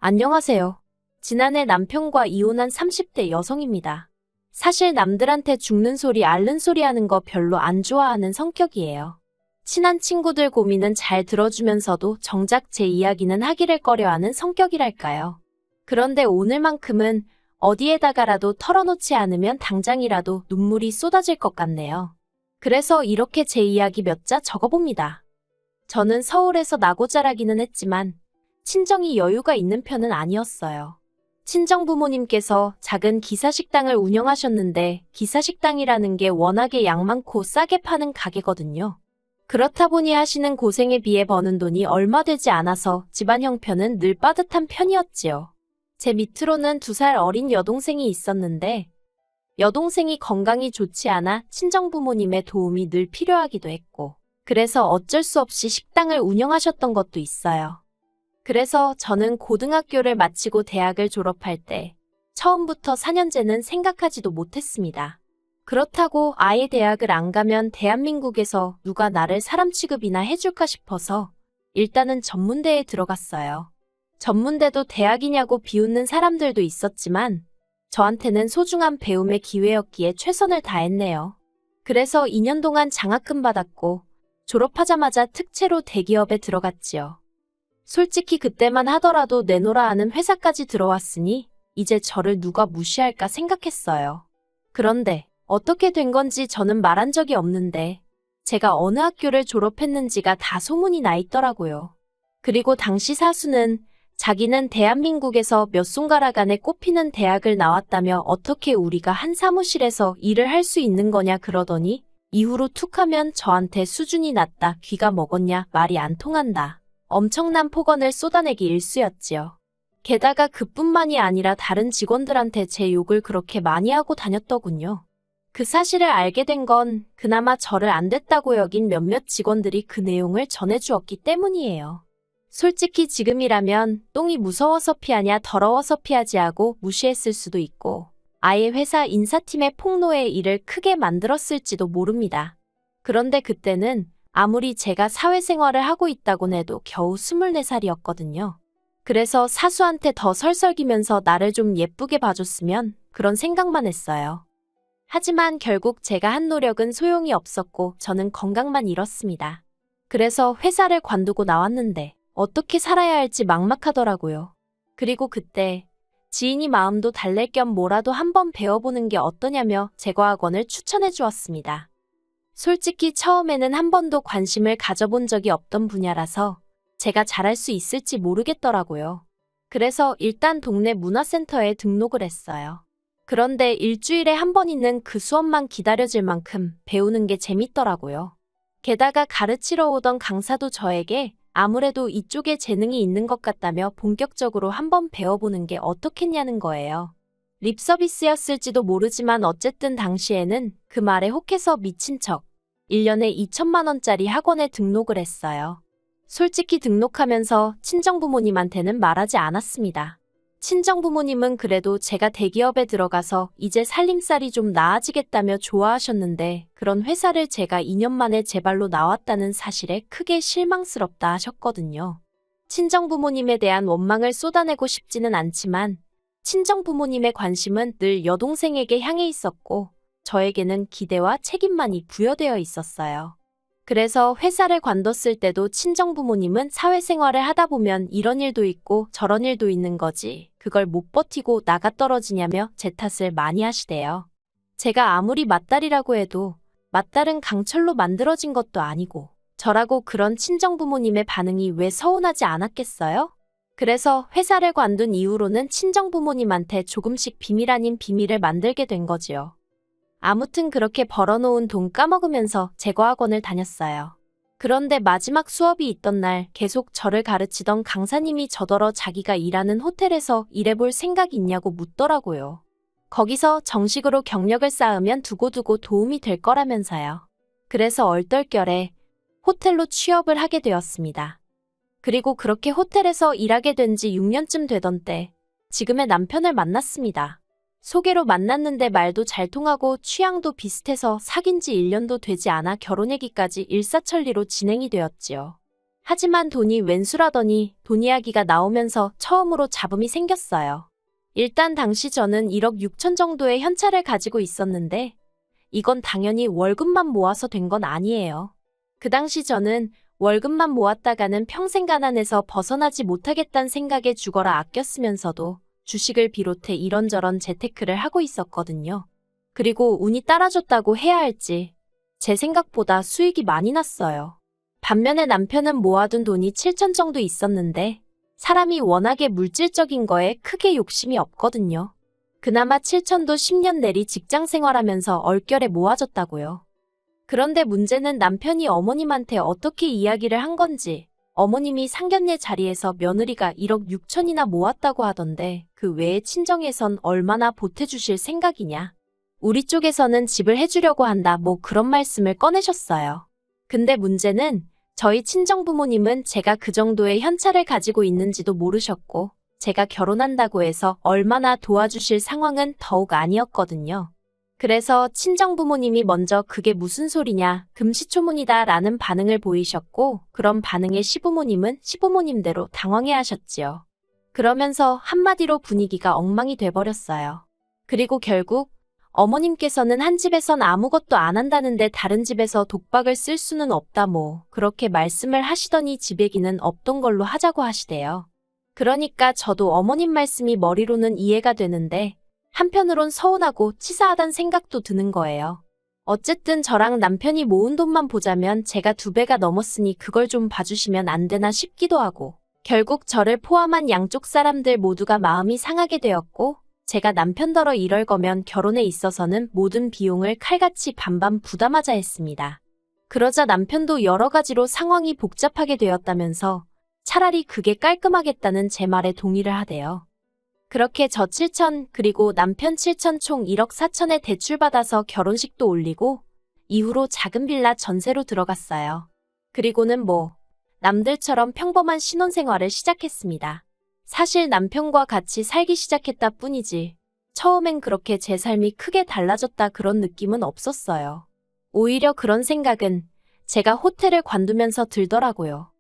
안녕하세요. 지난해 남편과 이혼한 30대 여성입니다. 사실 남들한테 죽는 소리 앓는 소리 하는 거 별로 안 좋아하는 성격이에요. 친한 친구들 고민은 잘 들어주면서도 정작 제 이야기는 하기를 꺼려하는 성격이랄까요. 그런데 오늘만큼은 어디에다가라도 털어놓지 않으면 당장이라도 눈물이 쏟아질 것 같네요. 그래서 이렇게 제 이야기 몇 자 적어봅니다. 저는 서울에서 나고 자라기는 했지만 친정이 여유가 있는 편은 아니었어요. 친정 부모님께서 작은 기사식당을 운영하셨는데 기사식당이라는 게 워낙에 양 많고 싸게 파는 가게거든요. 그렇다 보니 하시는 고생에 비해 버는 돈이 얼마 되지 않아서 집안 형편은 늘 빠듯한 편이었지요. 제 밑으로는 2살 어린 여동생이 있었는데 여동생이 건강이 좋지 않아 친정 부모님의 도움이 늘 필요하기도 했고 그래서 어쩔 수 없이 식당을 운영하셨던 것도 있어요. 그래서 저는 고등학교를 마치고 대학을 졸업할 때 처음부터 4년제는 생각하지도 못했습니다. 그렇다고 아예 대학을 안 가면 대한민국에서 누가 나를 사람 취급이나 해줄까 싶어서 일단은 전문대에 들어갔어요. 전문대도 대학이냐고 비웃는 사람들도 있었지만 저한테는 소중한 배움의 기회였기에 최선을 다했네요. 그래서 2년 동안 장학금 받았고 졸업하자마자 특채로 대기업에 들어갔지요. 솔직히 그때만 하더라도 내놓으라 하는 회사까지 들어왔으니 이제 저를 누가 무시할까 생각했어요. 그런데 어떻게 된 건지 저는 말한 적이 없는데 제가 어느 학교를 졸업했는지가 다 소문이 나 있더라고요. 그리고 당시 사수는 자기는 대한민국에서 몇 손가락 안에 꼽히는 대학을 나왔다며 어떻게 우리가 한 사무실에서 일을 할 수 있는 거냐 그러더니 이후로 툭하면 저한테 수준이 낮다, 귀가 먹었냐, 말이 안 통한다. 엄청난 폭언을 쏟아내기 일쑤였지요. 게다가 그뿐만이 아니라 다른 직원들한테 제 욕을 그렇게 많이 하고 다녔더군요. 그 사실을 알게 된 건 그나마 저를 안 됐다고 여긴 몇몇 직원들이 그 내용을 전해주었기 때문이에요. 솔직히 지금이라면 똥이 무서워서 피하냐 더러워서 피하지 하고 무시했을 수도 있고 아예 회사 인사팀의 폭로에 일을 크게 만들었을지도 모릅니다. 그런데 그때는 아무리 제가 사회생활을 하고 있다곤 해도 겨우 24살이었거든요. 그래서 사수한테 더 설설기면서 나를 좀 예쁘게 봐줬으면 그런 생각만 했어요. 하지만 결국 제가 한 노력은 소용이 없었고 저는 건강만 잃었습니다. 그래서 회사를 관두고 나왔는데 어떻게 살아야 할지 막막하더라고요. 그리고 그때 지인이 마음도 달랠 겸 뭐라도 한번 배워보는 게 어떠냐며 제과학원을 추천해 주었습니다. 솔직히 처음에는 한 번도 관심을 가져본 적이 없던 분야라서 제가 잘할 수 있을지 모르겠더라고요. 그래서 일단 동네 문화센터에 등록을 했어요. 그런데 일주일에 한 번 있는 그 수업만 기다려질 만큼 배우는 게 재밌더라고요. 게다가 가르치러 오던 강사도 저에게 아무래도 이쪽에 재능이 있는 것 같다며 본격적으로 한번 배워보는 게 어떻겠냐는 거예요. 립서비스였을지도 모르지만 어쨌든 당시에는 그 말에 혹해서 미친 척 1년에 2천만 원짜리 학원에 등록을 했어요. 솔직히 등록하면서 친정부모님한테는 말하지 않았습니다. 친정부모님은 그래도 제가 대기업에 들어가서 이제 살림살이 좀 나아지겠다며 좋아하셨는데 그런 회사를 제가 2년 만에 제 발로 나왔다는 사실에 크게 실망스럽다 하셨거든요. 친정부모님에 대한 원망을 쏟아내고 싶지는 않지만 친정부모님의 관심은 늘 여동생에게 향해 있었고 저에게는 기대와 책임만이 부여되어 있었어요. 그래서 회사를 관뒀을 때도 친정부모님은 사회생활을 하다 보면 이런 일도 있고 저런 일도 있는 거지 그걸 못 버티고 나가 떨어지냐며 제 탓을 많이 하시대요. 제가 아무리 맏딸이라고 해도 맏딸은 강철로 만들어진 것도 아니고 저라고 그런 친정부모님의 반응이 왜 서운하지 않았겠어요? 그래서 회사를 관둔 이후로는 친정부모님한테 조금씩 비밀 아닌 비밀을 만들게 된 거지요. 아무튼 그렇게 벌어놓은 돈 까먹으면서 제과학원을 다녔어요. 그런데 마지막 수업이 있던 날 계속 저를 가르치던 강사님이 저더러 자기가 일하는 호텔에서 일해볼 생각이 있냐고 묻더라고요. 거기서 정식으로 경력을 쌓으면 두고두고 도움이 될 거라면서요. 그래서 얼떨결에 호텔로 취업을 하게 되었습니다. 그리고 그렇게 호텔에서 일하게 된 지 6년쯤 되던 때 지금의 남편을 만났습니다. 소개로 만났는데 말도 잘 통하고 취향도 비슷해서 사귄 지 1년도 되지 않아 결혼 얘기까지 일사천리로 진행이 되었지요. 하지만 돈이 웬수라더니 돈 이야기가 나오면서 처음으로 잡음이 생겼어요. 일단 당시 저는 1억 6천 정도의 현찰을 가지고 있었는데 이건 당연히 월급만 모아서 된 건 아니에요. 그 당시 저는 월급만 모았다가는 평생 가난에서 벗어나지 못하겠다는 생각에 죽어라 아껴 쓰면서도 주식을 비롯해 이런저런 재테크를 하고 있었거든요. 그리고 운이 따라줬다고 해야 할지 제 생각보다 수익이 많이 났어요. 반면에 남편은 모아둔 돈이 7천 정도 있었는데 사람이 워낙에 물질적인 거에 크게 욕심이 없거든요. 그나마 7천도 10년 내리 직장 생활하면서 얼결에 모아졌다고요. 그런데 문제는 남편이 어머님한테 어떻게 이야기를 한 건지 어머님이 상견례 자리에서 며느리가 1억 6천이나 모았다고 하던데 그 외에 친정에선 얼마나 보태주실 생각이냐. 우리 쪽에서는 집을 해주려고 한다 뭐 그런 말씀을 꺼내셨어요. 근데 문제는 저희 친정부모님은 제가 그 정도의 현찰을 가지고 있는지도 모르셨고 제가 결혼한다고 해서 얼마나 도와주실 상황은 더욱 아니었거든요. 그래서 친정부모님이 먼저 그게 무슨 소리냐, 금시초문이다 라는 반응을 보이셨고 그런 반응에 시부모님은 시부모님대로 당황해 하셨지요. 그러면서 한마디로 분위기가 엉망이 돼버렸어요. 그리고 결국 어머님께서는 한 집에선 아무것도 안 한다는데 다른 집에서 독박을 쓸 수는 없다 뭐 그렇게 말씀을 하시더니 집 얘기는 없던 걸로 하자고 하시대요. 그러니까 저도 어머님 말씀이 머리로는 이해가 되는데 한편으론 서운하고 치사하단 생각도 드는 거예요. 어쨌든 저랑 남편이 모은 돈만 보자면 제가 2배가 넘었으니 그걸 좀 봐주시면 안 되나 싶기도 하고 결국 저를 포함한 양쪽 사람들 모두가 마음이 상하게 되었고 제가 남편더러 이럴 거면 결혼에 있어서는 모든 비용을 칼같이 반반 부담하자 했습니다. 그러자 남편도 여러 가지로 상황이 복잡하게 되었다면서 차라리 그게 깔끔하겠다는 제 말에 동의를 하대요. 그렇게 저 7천 그리고 남편 7천 총 1억 4천에 대출받아서 결혼식도 올리고 이후로 작은 빌라 전세로 들어갔어요. 그리고는 뭐 남들처럼 평범한 신혼생활을 시작했습니다. 사실 남편과 같이 살기 시작했다 뿐이지 처음엔 그렇게 제 삶이 크게 달라졌다 그런 느낌은 없었어요. 오히려 그런 생각은 제가 호텔을 관두면서 들더라고요.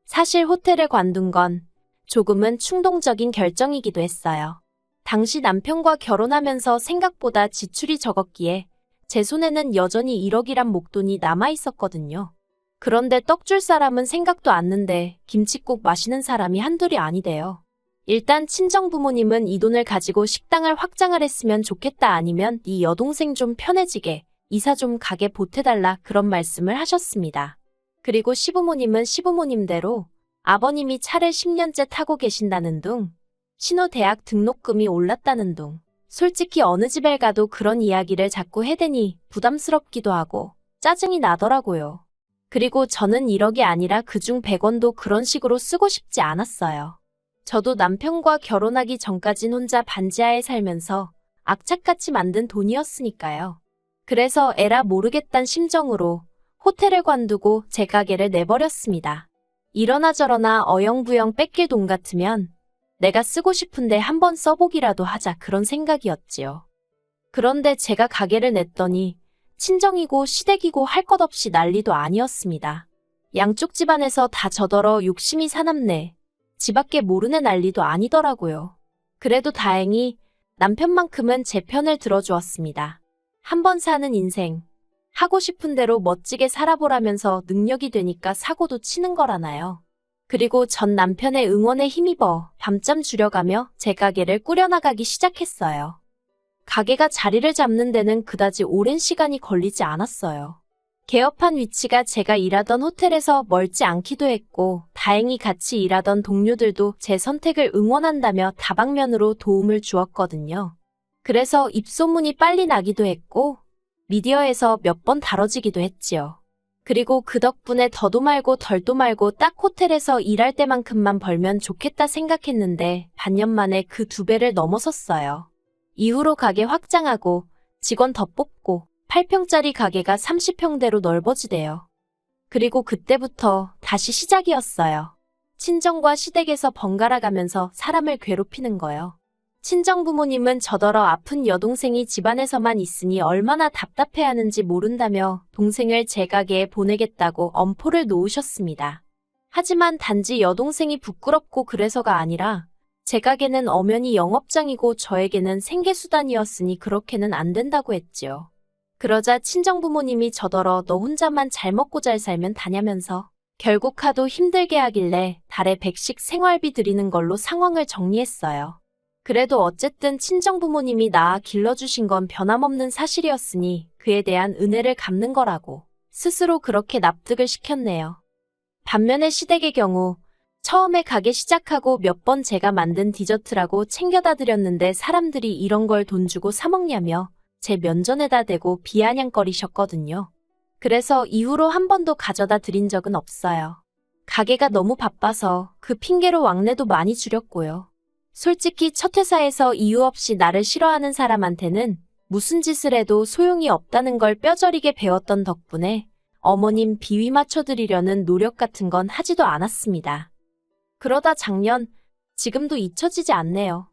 사실 호텔을 관둔 건 조금은 충동적인 결정이기도 했어요. 당시 남편과 결혼하면서 생각보다 지출이 적었기에 제 손에는 여전히 1억이란 목돈이 남아있었거든요. 그런데 떡 줄 사람은 생각도 않는데 김칫국 마시는 사람이 한둘이 아니대요. 일단 친정부모님은 이 돈을 가지고 식당을 확장을 했으면 좋겠다 아니면 네 여동생 좀 편해지게 이사 좀 가게 보태달라 그런 말씀을 하셨습니다. 그리고 시부모님은 시부모님대로 아버님이 차를 10년째 타고 계신다는 둥, 신혼대학 등록금이 올랐다는 둥, 솔직히 어느 집에 가도 그런 이야기를 자꾸 해대니 부담스럽기도 하고 짜증이 나더라고요. 그리고 저는 1억이 아니라 그중 100원도 그런 식으로 쓰고 싶지 않았어요. 저도 남편과 결혼하기 전까진 혼자 반지하에 살면서 악착같이 만든 돈이었으니까요. 그래서 에라 모르겠단 심정으로 호텔을 관두고 제 가게를 내버렸습니다. 이러나 저러나 어영부영 뺏길 돈 같으면 내가 쓰고 싶은데 한번 써보기라도 하자 그런 생각이었지요. 그런데 제가 가게를 냈더니 친정이고 시댁이고 할 것 없이 난리도 아니었습니다. 양쪽 집안에서 다 저더러 욕심이 사납네. 집밖에 모르네 난리도 아니더라고요. 그래도 다행히 남편만큼은 제 편을 들어주었습니다. 한 번 사는 인생, 하고 싶은 대로 멋지게 살아보라면서 능력이 되니까 사고도 치는 거라나요. 그리고 전 남편의 응원에 힘입어 밤잠 줄여가며 제 가게를 꾸려나가기 시작했어요. 가게가 자리를 잡는 데는 그다지 오랜 시간이 걸리지 않았어요. 개업한 위치가 제가 일하던 호텔에서 멀지 않기도 했고 다행히 같이 일하던 동료들도 제 선택을 응원한다며 다방면으로 도움을 주었거든요. 그래서 입소문이 빨리 나기도 했고 미디어에서 몇 번 다뤄지기도 했지요. 그리고 그 덕분에 더도 말고 덜도 말고 딱 호텔에서 일할 때만큼만 벌면 좋겠다 생각했는데 반년 만에 그 2배를 넘어섰어요. 이후로 가게 확장하고 직원 더 뽑고 8평짜리 가게가 30평대로 넓어지대요. 그리고 그때부터 다시 시작이었어요. 친정과 시댁에서 번갈아 가면서 사람을 괴롭히는 거요. 친정부모님은 저더러 아픈 여동생이 집안에서만 있으니 얼마나 답답해하는지 모른다며 동생을 제 가게에 보내겠다고 엄포를 놓으셨습니다. 하지만 단지 여동생이 부끄럽고 그래서가 아니라 제 가게는 엄연히 영업장이고 저에게는 생계수단이었으니 그렇게는 안 된다고 했지요. 그러자 친정부모님이 저더러 너 혼자만 잘 먹고 잘 살면 다냐면서 결국 하도 힘들게 하길래 달에 100씩 생활비 드리는 걸로 상황을 정리했어요. 그래도 어쨌든 친정부모님이 낳아 길러주신 건 변함없는 사실이었으니 그에 대한 은혜를 갚는 거라고 스스로 그렇게 납득을 시켰네요. 반면에 시댁의 경우 처음에 가게 시작하고 몇 번 제가 만든 디저트라고 챙겨다 드렸는데 사람들이 이런 걸 돈 주고 사 먹냐며 제 면전에다 대고 비아냥거리셨거든요. 그래서 이후로 한 번도 가져다 드린 적은 없어요. 가게가 너무 바빠서 그 핑계로 왕래도 많이 줄였고요. 솔직히 첫 회사에서 이유 없이 나를 싫어하는 사람한테는 무슨 짓을 해도 소용이 없다는 걸 뼈저리게 배웠던 덕분에 어머님 비위 맞춰드리려는 노력 같은 건 하지도 않았습니다. 그러다 작년, 지금도 잊혀지지 않네요.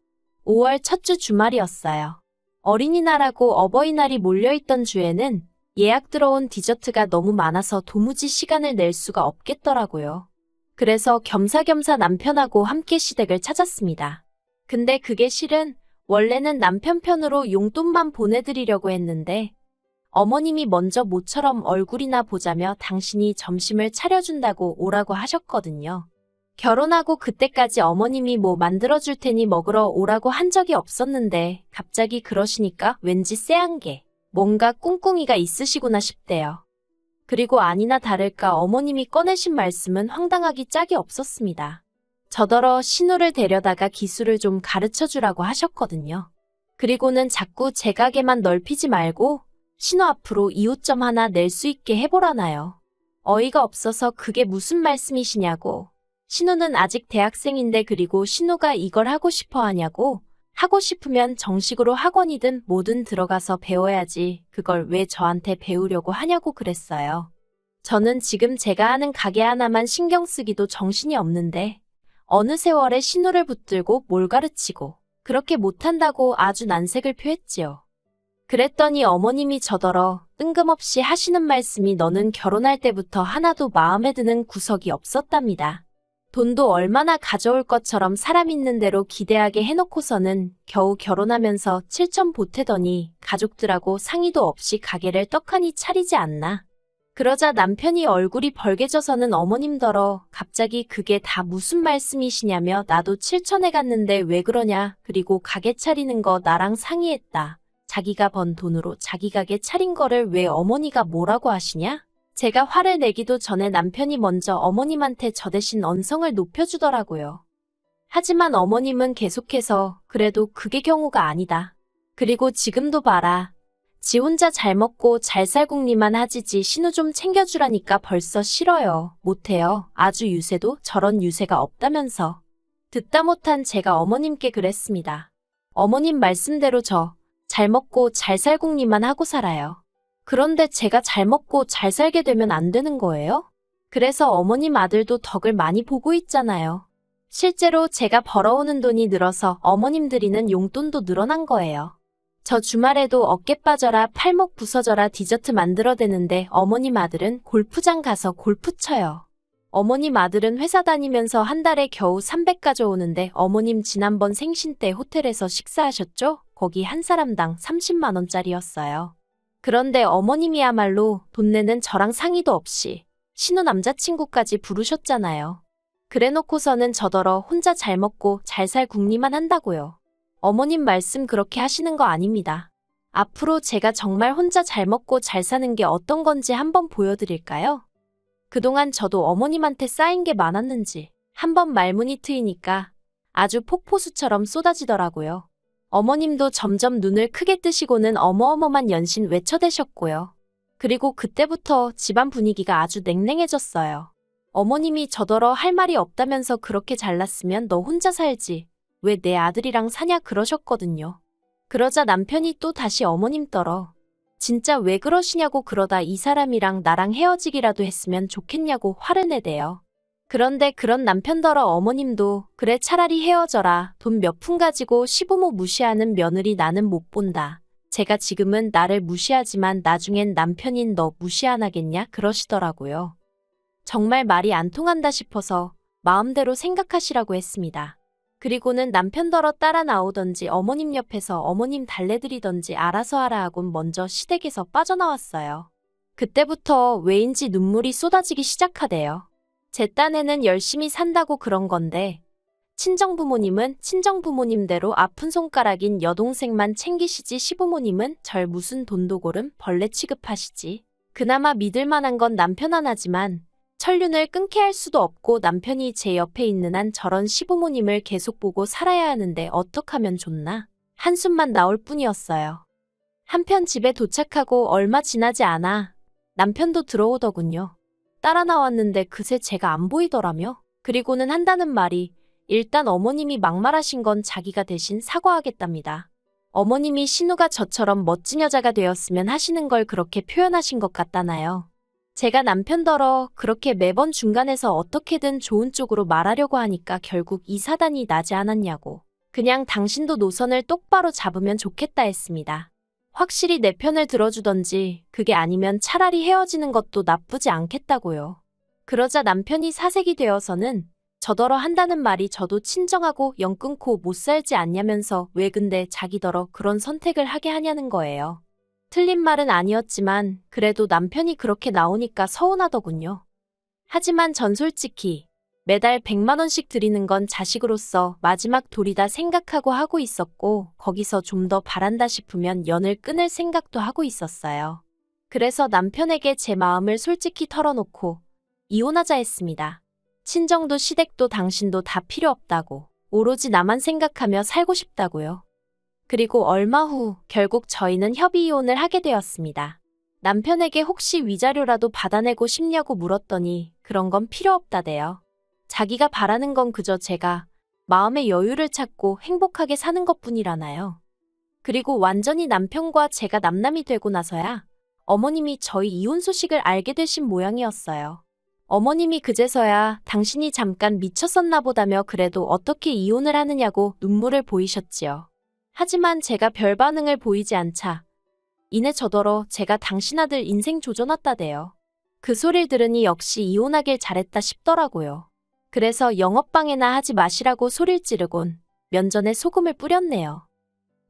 5월 첫 주 주말이었어요. 어린이날하고 어버이날이 몰려있던 주에는 예약 들어온 디저트가 너무 많아서 도무지 시간을 낼 수가 없겠더라고요. 그래서 겸사겸사 남편하고 함께 시댁을 찾았습니다. 근데 그게 실은 원래는 남편 편으로 용돈만 보내드리려고 했는데 어머님이 먼저 모처럼 얼굴이나 보자며 당신이 점심을 차려준다고 오라고 하셨거든요. 결혼하고 그때까지 어머님이 뭐 만들어줄 테니 먹으러 오라고 한 적이 없었는데 갑자기 그러시니까 왠지 쎄한 게 뭔가 꿍꿍이가 있으시구나 싶대요. 그리고 아니나 다를까 어머님이 꺼내신 말씀은 황당하기 짝이 없었습니다. 저더러 신우를 데려다가 기술을 좀 가르쳐주라고 하셨거든요. 그리고는 자꾸 제 가게만 넓히지 말고 신우 앞으로 이웃점 하나 낼 수 있게 해보라나요. 어이가 없어서 그게 무슨 말씀이시냐고. 신우는 아직 대학생인데 그리고 신우가 이걸 하고 싶어 하냐고. 하고 싶으면 정식으로 학원이든 뭐든 들어가서 배워야지 그걸 왜 저한테 배우려고 하냐고 그랬어요. 저는 지금 제가 하는 가게 하나만 신경 쓰기도 정신이 없는데 어느 세월에 신우를 붙들고 뭘 가르치고 그렇게 못한다고 아주 난색을 표했지요. 그랬더니 어머님이 저더러 뜬금없이 하시는 말씀이 너는 결혼할 때부터 하나도 마음에 드는 구석이 없었답니다. 돈도 얼마나 가져올 것처럼 사람 있는 대로 기대하게 해놓고서는 겨우 결혼하면서 7천 보태더니 가족들하고 상의도 없이 가게를 떡하니 차리지 않나. 그러자 남편이 얼굴이 벌개져서는 어머님더러 갑자기 그게 다 무슨 말씀이시냐며 나도 7천에 갔는데 왜 그러냐. 그리고 가게 차리는 거 나랑 상의했다. 자기가 번 돈으로 자기 가게 차린 거를 왜 어머니가 뭐라고 하시냐? 제가 화를 내기도 전에 남편이 먼저 어머님한테 저 대신 언성을 높여주더라고요. 하지만 어머님은 계속해서 그래도 그게 경우가 아니다. 그리고 지금도 봐라. 지 혼자 잘 먹고 잘 살궁리만 하지지 신우 좀 챙겨주라니까 벌써 싫어요. 못해요. 아주 유세도 저런 유세가 없다면서. 듣다 못한 제가 어머님께 그랬습니다. 어머님 말씀대로 저 잘 먹고 잘 살궁리만 하고 살아요. 그런데 제가 잘 먹고 잘 살게 되면 안 되는 거예요? 그래서 어머님 아들도 덕을 많이 보고 있잖아요. 실제로 제가 벌어오는 돈이 늘어서 어머님 드리는 용돈도 늘어난 거예요. 저 주말에도 어깨 빠져라 팔목 부서져라 디저트 만들어대는데 어머님 아들은 골프장 가서 골프 쳐요. 어머님 아들은 회사 다니면서 한 달에 겨우 300 가져오는데 어머님 지난번 생신 때 호텔에서 식사하셨죠? 거기 한 사람당 30만 원짜리였어요. 그런데 어머님이야말로 돈 내는 저랑 상의도 없이 신우 남자친구까지 부르셨잖아요. 그래놓고서는 저더러 혼자 잘 먹고 잘 살 궁리만 한다고요. 어머님 말씀 그렇게 하시는 거 아닙니다. 앞으로 제가 정말 혼자 잘 먹고 잘 사는 게 어떤 건지 한번 보여드릴까요? 그동안 저도 어머님한테 쌓인 게 많았는지 한번 말문이 트이니까 아주 폭포수처럼 쏟아지더라고요. 어머님도 점점 눈을 크게 뜨시고는 어머어머만 연신 외쳐대셨고요. 그리고 그때부터 집안 분위기가 아주 냉랭해졌어요. 어머님이 저더러 할 말이 없다면서 그렇게 잘났으면 너 혼자 살지. 왜 내 아들이랑 사냐 그러셨거든요. 그러자 남편이 또 다시 어머님 떨어. 진짜 왜 그러시냐고 그러다 이 사람이랑 나랑 헤어지기라도 했으면 좋겠냐고 화를 내대요. 그런데 그런 남편더러 어머님도 그래 차라리 헤어져라. 돈 몇 푼 가지고 시부모 무시하는 며느리 나는 못 본다. 제가 지금은 나를 무시하지만 나중엔 남편인 너 무시 안 하겠냐 그러시더라고요. 정말 말이 안 통한다 싶어서 마음대로 생각하시라고 했습니다. 그리고는 남편더러 따라 나오던지 어머님 옆에서 어머님 달래드리던지 알아서 하라 하곤 먼저 시댁에서 빠져나왔어요. 그때부터 왜인지 눈물이 쏟아지기 시작하대요. 제 딴에는 열심히 산다고 그런 건데 친정부모님은 친정부모님대로 아픈 손가락인 여동생만 챙기시지 시부모님은 절 무슨 돈도고름 벌레 취급하시지. 그나마 믿을 만한 건 남편 하나지만 천륜을 끊게 할 수도 없고 남편이 제 옆에 있는 한 저런 시부모님을 계속 보고 살아야 하는데 어떡하면 좋나? 한숨만 나올 뿐이었어요. 한편 집에 도착하고 얼마 지나지 않아 남편도 들어오더군요. 따라 나왔는데 그새 제가 안 보이더라며. 그리고는 한다는 말이 일단 어머님이 막말하신 건 자기가 대신 사과하겠답니다. 어머님이 신우가 저처럼 멋진 여자가 되었으면 하시는 걸 그렇게 표현하신 것 같다나요. 제가 남편더러 그렇게 매번 중간에서 어떻게든 좋은 쪽으로 말하려고 하니까 결국 이 사단이 나지 않았냐고. 그냥 당신도 노선을 똑바로 잡으면 좋겠다 했습니다. 확실히 내 편을 들어주던지 그게 아니면 차라리 헤어지는 것도 나쁘지 않겠다고요. 그러자 남편이 사색이 되어서는 저더러 한다는 말이 저도 친정하고 영 끊고 못 살지 않냐면서 왜 근데 자기더러 그런 선택을 하게 하냐는 거예요. 틀린 말은 아니었지만 그래도 남편이 그렇게 나오니까 서운하더군요. 하지만 전 솔직히 매달 100만 원씩 드리는 건 자식으로서 마지막 돌이다 생각하고 하고 있었고 거기서 좀 더 바란다 싶으면 연을 끊을 생각도 하고 있었어요. 그래서 남편에게 제 마음을 솔직히 털어놓고 이혼하자 했습니다. 친정도 시댁도 당신도 다 필요 없다고. 오로지 나만 생각하며 살고 싶다고요. 그리고 얼마 후 결국 저희는 협의 이혼을 하게 되었습니다. 남편에게 혹시 위자료라도 받아내고 싶냐고 물었더니 그런 건 필요 없다대요. 자기가 바라는 건 그저 제가 마음의 여유를 찾고 행복하게 사는 것뿐이라나요. 그리고 완전히 남편과 제가 남남이 되고 나서야 어머님이 저희 이혼 소식을 알게 되신 모양이었어요. 어머님이 그제서야 당신이 잠깐 미쳤었나 보다며 그래도 어떻게 이혼을 하느냐고 눈물을 보이셨지요. 하지만 제가 별 반응을 보이지 않자 이내 저더러 제가 당신 아들 인생 조져놨다대요. 그 소리를 들으니 역시 이혼하길 잘했다 싶더라고요. 그래서 영업방해나 하지 마시라고 소리를 지르곤 면전에 소금을 뿌렸네요.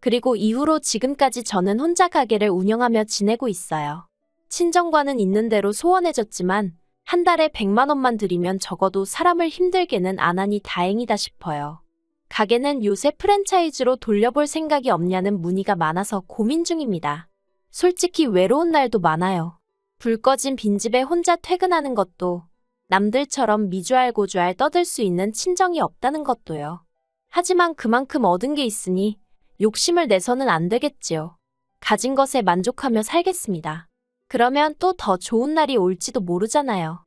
그리고 이후로 지금까지 저는 혼자 가게를 운영하며 지내고 있어요. 친정과는 있는 대로 소원해졌지만 한 달에 100만 원만 들이면 적어도 사람을 힘들게는 안 하니 다행이다 싶어요. 가게는 요새 프랜차이즈로 돌려볼 생각이 없냐는 문의가 많아서 고민 중입니다. 솔직히 외로운 날도 많아요. 불 꺼진 빈집에 혼자 퇴근하는 것도 남들처럼 미주알고주알 떠들 수 있는 친정이 없다는 것도요. 하지만 그만큼 얻은 게 있으니 욕심을 내서는 안 되겠지요. 가진 것에 만족하며 살겠습니다. 그러면 또 더 좋은 날이 올지도 모르잖아요.